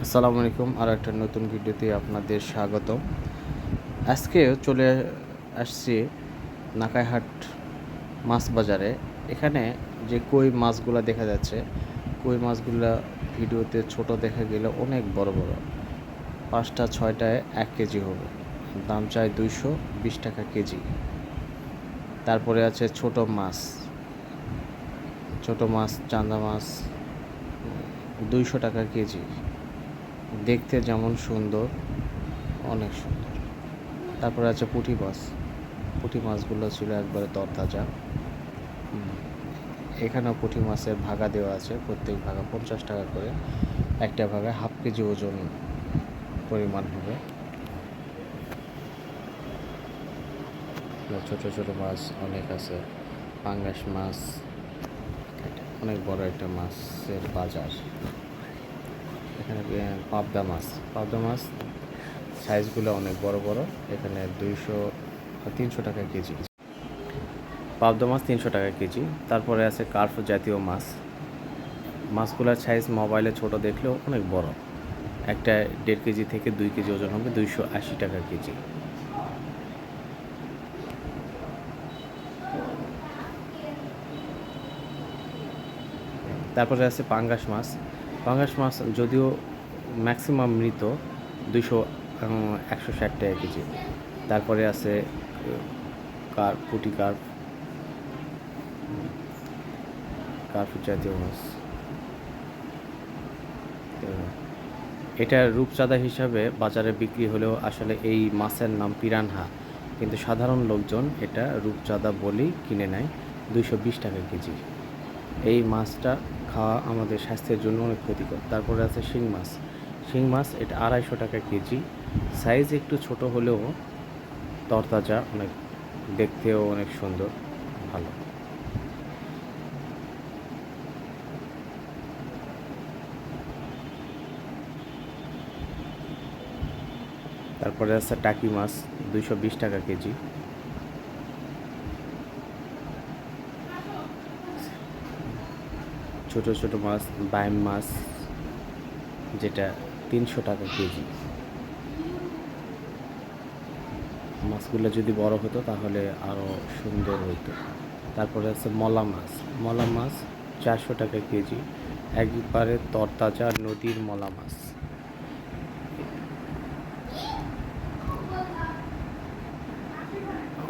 আসসালামু আলাইকুম। আর একটা নতুন ভিডিওতে আপনাদের স্বাগতম। আজকে চলে আসছি নাকাইহাট মাছ বাজারে। এখানে যে কই মাছগুলা দেখা যাচ্ছে, কই মাছগুলা ভিডিওতে ছোট দেখা গেলে অনেক বড় বড়, 5টা 6টায় 1 কেজি হবে। দাম চাই 220 টাকা কেজি। তারপরে আছে ছোট মাছ, চান্দা মাছ 200 টাকা কেজি। দেখতে যেমন সুন্দর, অনেক সুন্দর। তারপরে আছে পুঁটি মাছগুলো ছিল একবারে তরতাজা। এখানেও পুঁটি মাছের ভাগা দেওয়া আছে, প্রত্যেক ভাগা 50 টাকা করে। একটা ভাগা হাফ কেজি ওজন পরিমাণ হবে। ছোট ছোট মাছ অনেক আছে, পাঙ্গাস মাছ, অনেক বড় একটা মাছের বাজার। এখানে পাবদা মাছ সাইজগুলো অনেক বড় বড়। এখানে 300 টাকা কেজি পাবদা মাছ, 300 টাকা কেজি। তারপরে আছে কার্প জাতীয় মাছগুলোর সাইজ মোবাইলে ছোট দেখলেও অনেক বড়। একটা 1.5 কেজি থেকে 2 কেজি ওজন হবে, 280 টাকা কেজি। তারপরে আছে পাঙ্গাস মাছ যদিও ম্যাক্সিমাম মৃত, 160 টাকা কেজি। তারপরে আছে কার্প জাতীয় মাছ। এটা রূপচাঁদা হিসাবে বাজারে বিক্রি হলেও আসলে এই মাছের নাম পিরানহা, কিন্তু সাধারণ লোকজন এটা রূপচাঁদা বলেই কিনে নেয়। 220 টাকা কেজি। এই মাছটা খাওয়া আমাদের স্বাস্থ্যের জন্য অনেক ক্ষতিকর। তারপরে আছে শিং মাছ এটা 250 টাকা কেজি। সাইজ একটু ছোট হলেও তরতাজা, অনেক দেখতেও অনেক সুন্দর, ভালো। তারপরে আছে টাকি মাছ, 220 টাকা কেজি। ছোট ছোট মাছ বাইম মাছ, যেটা 300 টাকা কেজি। মাছগুলো যদি বড় হতো তাহলে আরও সুন্দর হতো। তারপরে আছে মলা মাছ 400 টাকা কেজি। একবারে তরতাজা নদীর মলা মাছ।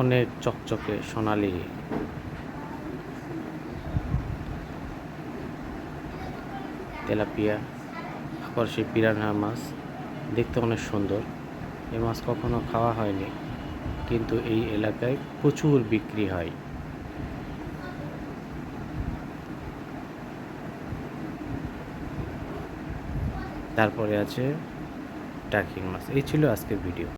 অনেক চকচকে সোনালি। তেলাপিয়া, আবার সেই পিরানহা মাছ দেখতে অনেক সুন্দর। এই মাছ কখনো খাওয়া হয়নি, কিন্তু এই এলাকায় প্রচুর বিক্রি হয়। তারপরে আছে টাকি মাছ। এই ছিল আজকের ভিডিও।